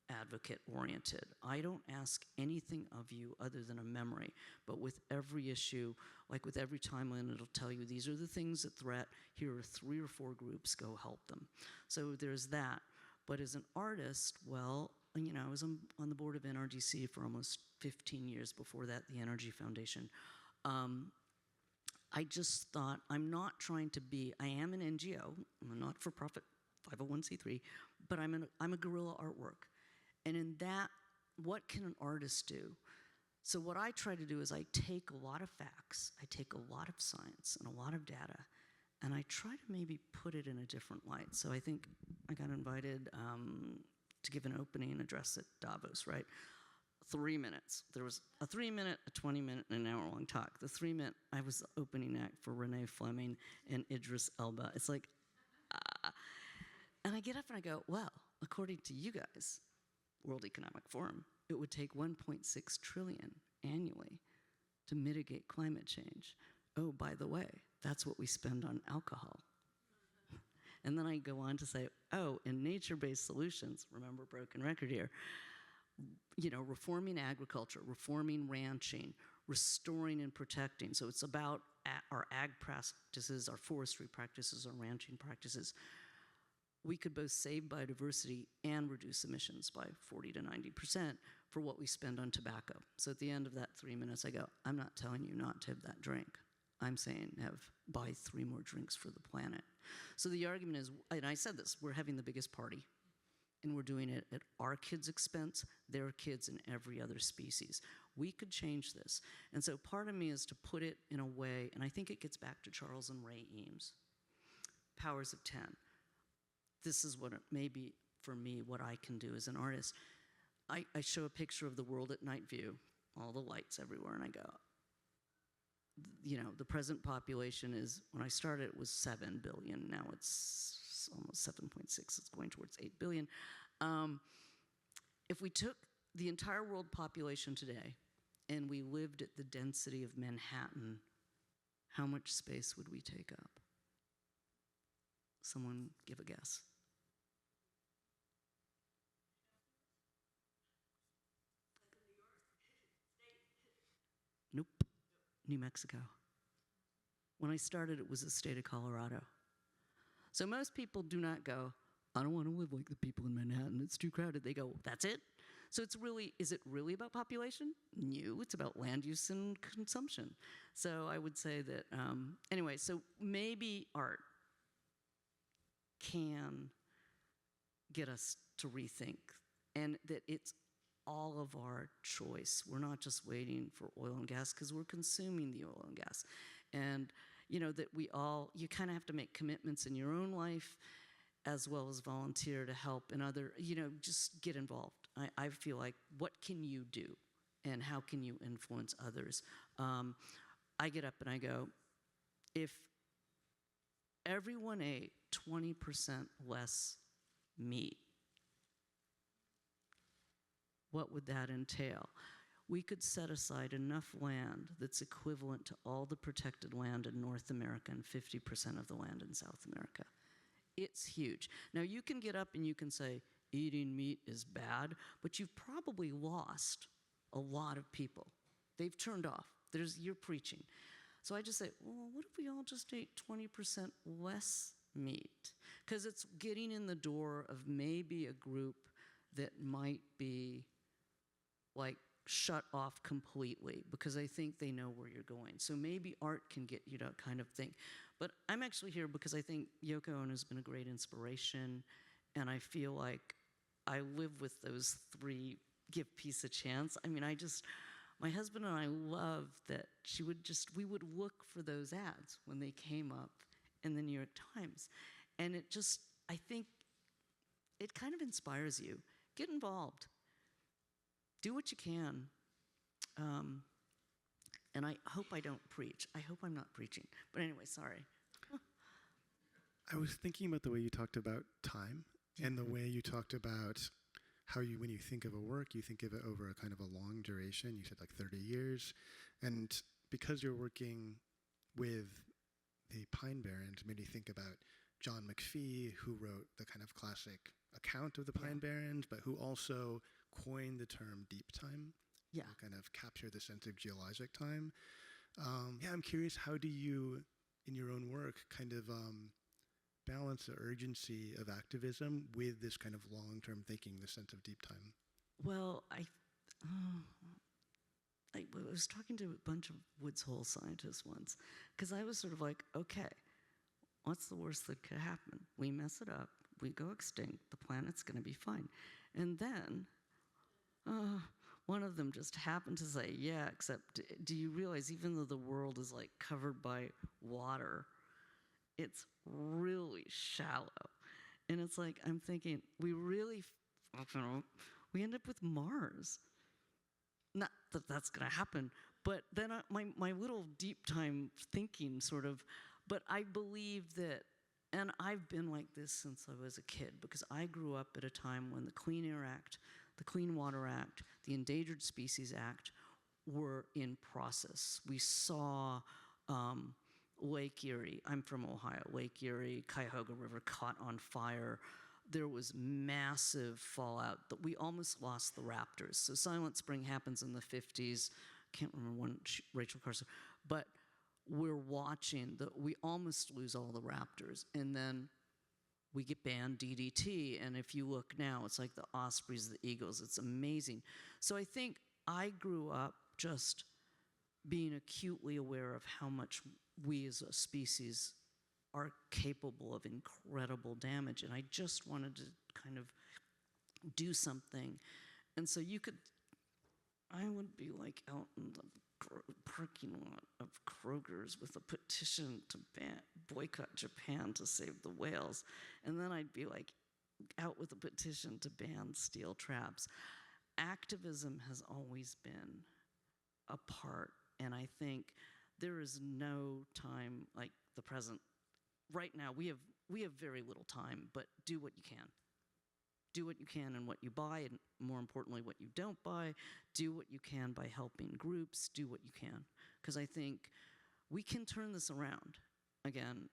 advocate-oriented. I don't ask anything of you other than a memory, but with every issue, like with every timeline, it'll tell you these are the things that threat, here are 3 or 4 groups, go help them. So there's that. But as an artist, well, you know, I was on the board of NRDC for almost 15 years, before that, the Energy Foundation. I just thought, I'm not trying to be, I am an NGO, I'm a not-for-profit 501c3, but I'm a guerrilla artwork. And in that, what can an artist do? So what I try to do is I take a lot of facts, I take a lot of science and a lot of data, and I try to maybe put it in a different light. So I think I got invited to give an opening address at Davos, right? 3 minutes. There was a 3-minute, a 20-minute, and an hour-long talk. The 3-minute, I was the opening act for Renee Fleming and Idris Elba. It's like, and I get up and I go, well, according to you guys, World Economic Forum, it would take 1.6 trillion annually to mitigate climate change. Oh, by the way, that's what we spend on alcohol. And then I go on to say, oh, in nature-based solutions, remember broken record here, you know, reforming agriculture, reforming ranching, restoring and protecting. So it's about our ag practices, our forestry practices, our ranching practices. We could both save biodiversity and reduce emissions by 40 to 90% for what we spend on tobacco. So at the end of that 3 minutes, I go, I'm not telling you not to have that drink. I'm saying buy 3 more drinks for the planet. So the argument is, and I said this, we're having the biggest party, and we're doing it at our kids' expense, their kids, and every other species. We could change this. And so part of me is to put it in a way, and I think it gets back to Charles and Ray Eames, powers of 10. This is what it may be for me, what I can do as an artist. I show a picture of the world at night view, all the lights everywhere, and I go, you know, the present population is, when I started, it was 7 billion. Now it's almost 7.6. It's going towards 8 billion. If we took the entire world population today and we lived at the density of Manhattan, how much space would we take up? Someone give a guess. Nope. New Mexico. When I started, it was the state of Colorado. So most people do not go, I don't want to live like the people in Manhattan, it's too crowded. They go, that's it? So it's really, is it really about population? No, it's about land use and consumption. So I would say that, anyway, so maybe art. can get us to rethink, and that it's all of our choice. We're not just waiting for oil and gas, because we're consuming the oil and gas. And, that you kind of have to make commitments in your own life as well as volunteer to help in other, just get involved. I feel like, what can you do? And how can you influence others? I get up and I go, if everyone ate 20% less meat, what would that entail? We could set aside enough land that's equivalent to all the protected land in North America and 50% of the land in South America. It's huge. Now, you can get up and you can say, eating meat is bad, but you've probably lost a lot of people. They've turned off. You're preaching. So I just say, well, what if we all just ate 20% less meat? Because it's getting in the door of maybe a group that might be like shut off completely, because I think they know where you're going. So maybe art can get you to kind of think. But I'm actually here because I think Yoko Ono has been a great inspiration, and I feel like I live with those three: give peace a chance. I mean, my husband and I love that we would look for those ads when they came up in the New York Times. And I think it kind of inspires you. Get involved. Do what you can. And I hope I don't preach. I hope I'm not preaching. But anyway, sorry. I was thinking about the way you talked about time and the way you talked about how when you think of a work, you think of it over a kind of a long duration. You said like 30 years. And because you're working with the Pine Barrens, made me think about John McPhee, who wrote the kind of classic account of the Pine Barrens, but who also coined the term deep time. Yeah. To kind of capture the sense of geologic time. I'm curious, how do you, in your own work, kind of balance the urgency of activism with this kind of long-term thinking, the sense of deep time? Well, I was talking to a bunch of Woods Hole scientists once, because I was sort of like, okay, what's the worst that could happen? We mess it up, we go extinct, the planet's going to be fine. And then one of them just happened to say, yeah, except do you realize even though the world is like covered by water, it's really shallow? And it's like, I'm thinking, we end up with Mars. Not that that's going to happen, but then my little deep time thinking sort of, but I believe that, and I've been like this since I was a kid, because I grew up at a time when the Clean Air Act, the Clean Water Act, the Endangered Species Act were in process. We saw Lake Erie, I'm from Ohio, Lake Erie, Cuyahoga River caught on fire. There was massive fallout that we almost lost the raptors. So Silent Spring happens in the 50s. Can't remember when Rachel Carson, but we're watching we almost lose all the raptors. And then we get banned DDT, and if you look now, it's like the ospreys, the eagles. It's amazing. So I think I grew up just being acutely aware of how much we as a species are capable of incredible damage, and I just wanted to kind of do something. And so I would be like out in the parking lot of Kroger's with a petition to boycott Japan to save the whales. And then I'd be like out with a petition to ban steel traps. Activism has always been a part, and I think there is no time like the present. Right now, we have very little time, but do what you can. Do what you can and what you buy, and more importantly, what you don't buy. Do what you can by helping groups. Do what you can. Because I think we can turn this around. Again,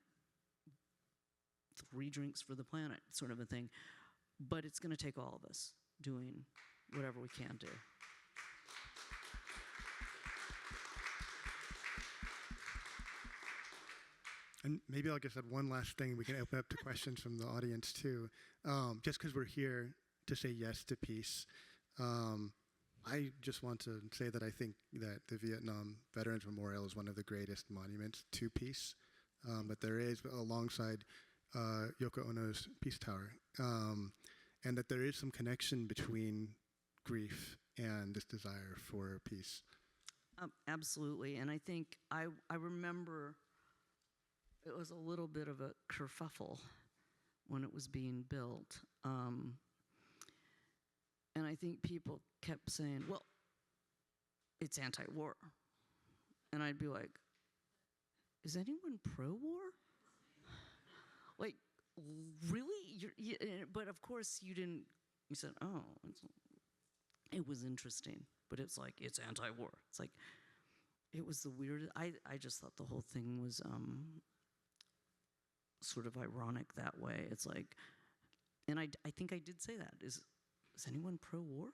3 drinks for the planet sort of a thing. But it's going to take all of us doing whatever we can do. And maybe I'll just add one last thing. We can open up to questions from the audience too. Just because we're here to say yes to peace, I just want to say that I think that the Vietnam Veterans Memorial is one of the greatest monuments to peace that there is, alongside Yoko Ono's Peace Tower, and that there is some connection between grief and this desire for peace. Absolutely, and I think I remember it was a little bit of a kerfuffle when it was being built, and I think people kept saying, "Well, it's anti-war," and I'd be like, "Is anyone pro-war? Like, really?" But of course, you didn't. You said, "Oh, it was interesting," but it's like it's anti-war. It's like it was the weirdest. I just thought the whole thing was sort of ironic that way. It's like, and I think I did say that. Is anyone pro-war?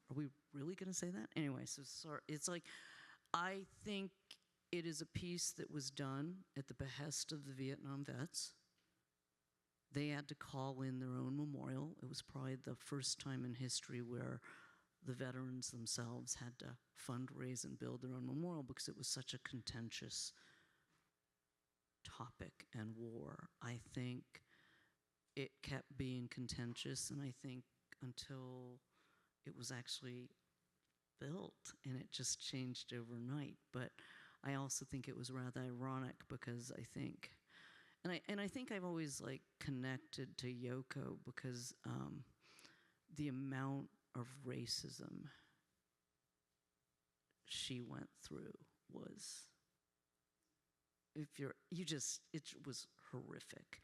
Are we really going to say that? Anyway, so sorry. It's like, I think it is a piece that was done at the behest of the Vietnam vets. They had to call in their own memorial. It was probably the first time in history where the veterans themselves had to fundraise and build their own memorial because it was such a contentious topic and war. I think it kept being contentious, and I think until it was actually built, and it just changed overnight. But I also think it was rather ironic because I think, and I think I've always like connected to Yoko because the amount of racism she went through was, it was horrific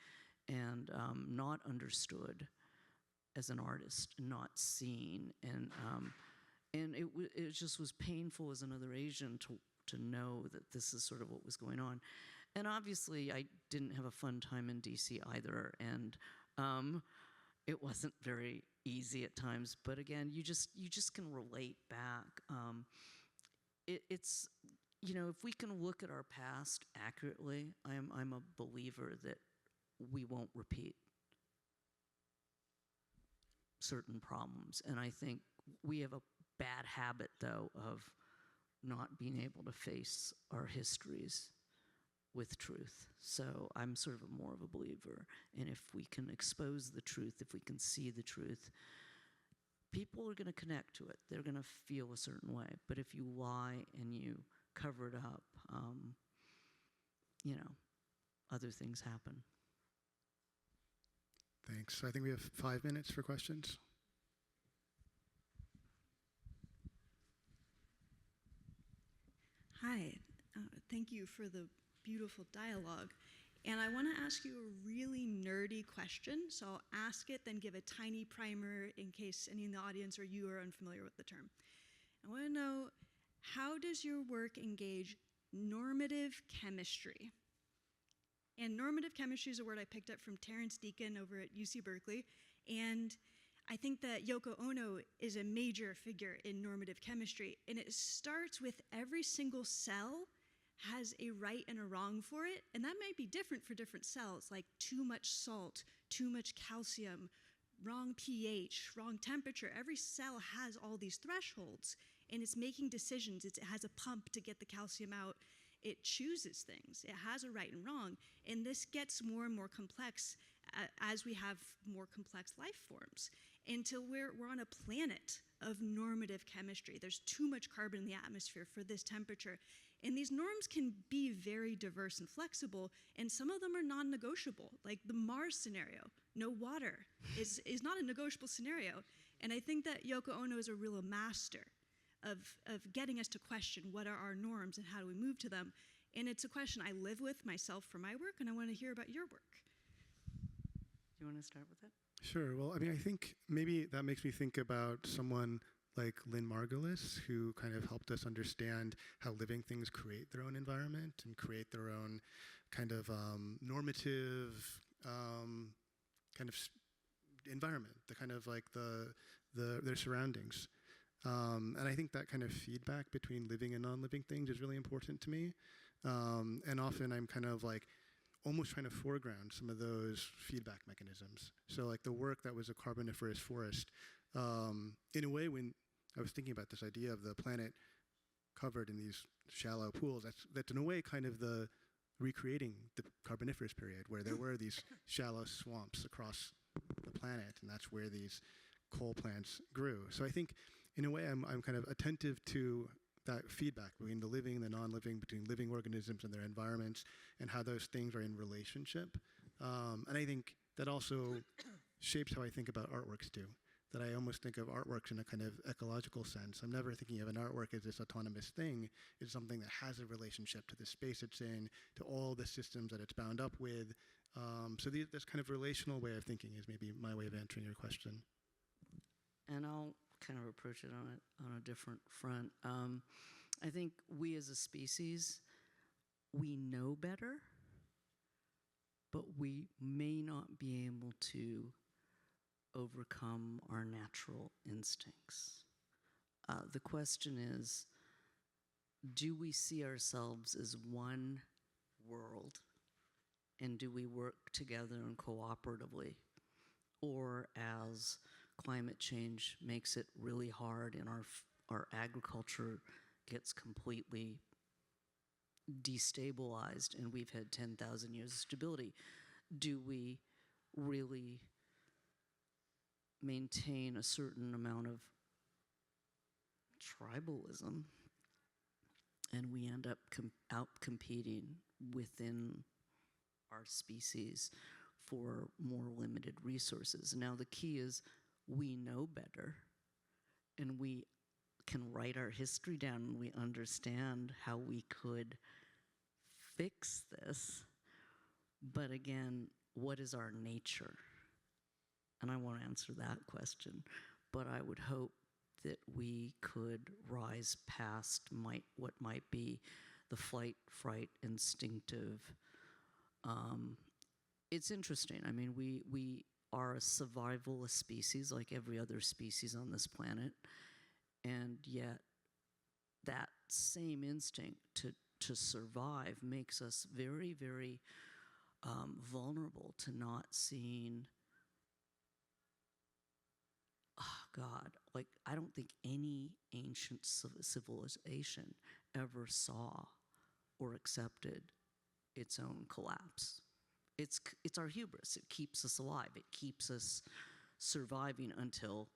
and not understood as an artist, not seen, and it just was painful as another Asian to know that this is sort of what was going on. And obviously, I didn't have a fun time in DC either, and it wasn't very easy at times. But again, you just can relate back. It's if we can look at our past accurately, I'm a believer that we won't repeat certain problems. And I think we have a bad habit, though, of not being able to face our histories with truth. So I'm sort of more of a believer. And if we can expose the truth, if we can see the truth, people are going to connect to it. They're going to feel a certain way. But if you lie and you cover it up, other things happen. Thanks. I think we have 5 minutes for questions. Hi, thank you for the beautiful dialogue. And I want to ask you a really nerdy question, so I'll ask it, then give a tiny primer in case any in the audience or you are unfamiliar with the term. I want to know, how does your work engage normative chemistry? And normative chemistry is a word I picked up from Terrence Deacon over at UC Berkeley, and I think that Yoko Ono is a major figure in normative chemistry, and it starts with every single cell has a right and a wrong for it, and that might be different for different cells, like too much salt, too much calcium, wrong pH, wrong temperature. Every cell has all these thresholds, and it's making decisions. It has a pump to get the calcium out. It chooses things. It has a right and wrong, and this gets more and more complex as we have more complex life forms, until we're on a planet of normative chemistry. There's too much carbon in the atmosphere for this temperature. And these norms can be very diverse and flexible, and some of them are non-negotiable, like the Mars scenario. No water is not a negotiable scenario. And I think that Yoko Ono is a real master of getting us to question what are our norms and how do we move to them. And it's a question I live with myself for my work, and I want to hear about your work. Do you want to start with that? Sure. Well, I mean, I think maybe that makes me think about someone like Lynn Margulis, who kind of helped us understand how living things create their own environment and create their own kind of normative kind of environment, the kind of like their surroundings. And I think that kind of feedback between living and non-living things is really important to me. And often I'm kind of like almost trying to foreground some of those feedback mechanisms. So like the work that was a carboniferous forest, in a way, when I was thinking about this idea of the planet covered in these shallow pools, that's in a way kind of the recreating the Carboniferous period, where there were these shallow swamps across the planet, and that's where these coal plants grew. So I think, in a way, I'm kind of attentive to that feedback between the living and the non-living, between living organisms and their environments, and how those things are in relationship. And I think that also shapes how I think about artworks too. That I almost think of artworks in a kind of ecological sense. I'm never thinking of an artwork as this autonomous thing. It's something that has a relationship to the space it's in, to all the systems that it's bound up with. So this kind of relational way of thinking is maybe my way of answering your question. And I'll kind of approach it on a different front. I think we as a species, we know better, but we may not be able to overcome our natural instincts. The question is, do we see ourselves as one world, and do we work together and cooperatively? Or as climate change makes it really hard and our agriculture gets completely destabilized and we've had 10,000 years of stability, do we really maintain a certain amount of tribalism and we end up out-competing within our species for more limited resources? Now the key is we know better and we can write our history down and we understand how we could fix this. But again, what is our nature? And I want to answer that question. But I would hope that we could rise past what might be the flight, fright, instinctive. It's interesting. I mean, we are a survivalist species like every other species on this planet. And yet that same instinct to survive makes us very, very vulnerable to not seeing, God, like I don't think any ancient civilization ever saw or accepted its own collapse. It's our hubris. It keeps us alive. It keeps us surviving until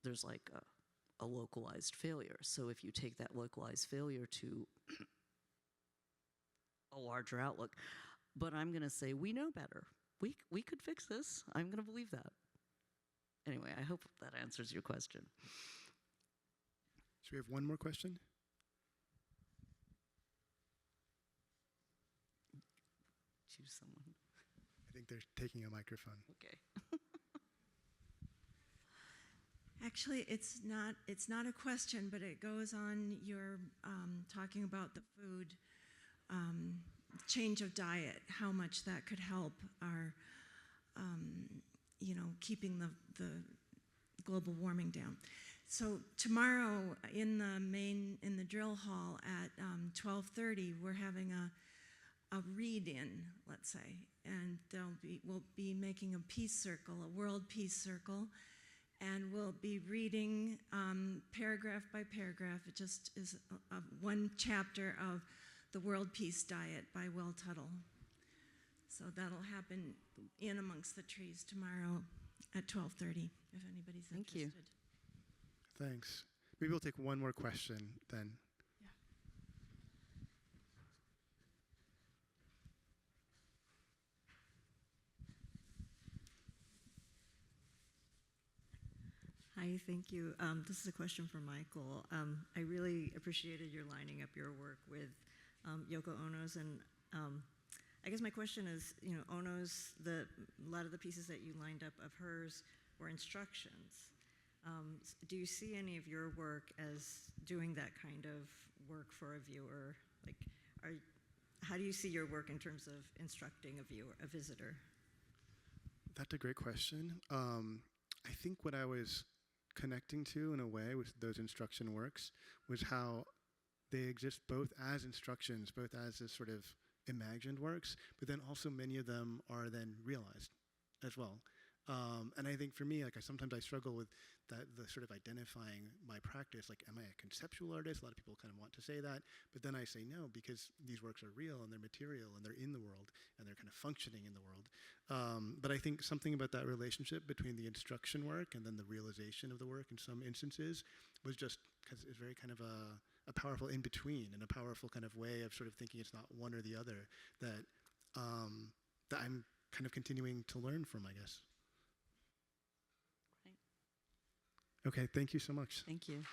there's like a localized failure. So if you take that localized failure to a larger outlook, but I'm going to say we know better. We could fix this. I'm going to believe that. Anyway, I hope that answers your question. Should we have one more question? Choose someone. I think they're taking a microphone. Okay. Actually, it's not a question, but it goes on your talking about the food change of diet, how much that could help our, keeping the global warming down. So tomorrow in the drill hall at 12:30, we're having a read-in, let's say, and we'll be making a peace circle, a world peace circle, and we'll be reading paragraph by paragraph. It just is one chapter of The World Peace Diet by Will Tuttle. So that'll happen in amongst the trees tomorrow at 12:30, if anybody's Thank interested. you. Thanks. Maybe we'll take one more question then. Hi, thank you. This is a question for Michael. I really appreciated your lining up your work with Yoko Ono's, and I guess my question is, Ono's, a lot of the pieces that you lined up of hers were instructions. Do you see any of your work as doing that kind of work for a viewer? Like, how do you see your work in terms of instructing a visitor? That's a great question. I think what I was connecting to in a way with those instruction works was how they exist both as instructions, both as this sort of imagined works, but then also many of them are then realized as well. And I think for me, like sometimes I struggle with that, the sort of identifying my practice. Like, am I a conceptual artist? A lot of people kind of want to say that, but then I say no, because these works are real and they're material and they're in the world and they're kind of functioning in the world. But I think something about that relationship between the instruction work and then the realization of the work in some instances was just, because it's very kind of a powerful in between and a powerful kind of way of sort of thinking it's not one or the other that that I'm kind of continuing to learn from, I guess. Right. Okay, thank you so much. Thank you.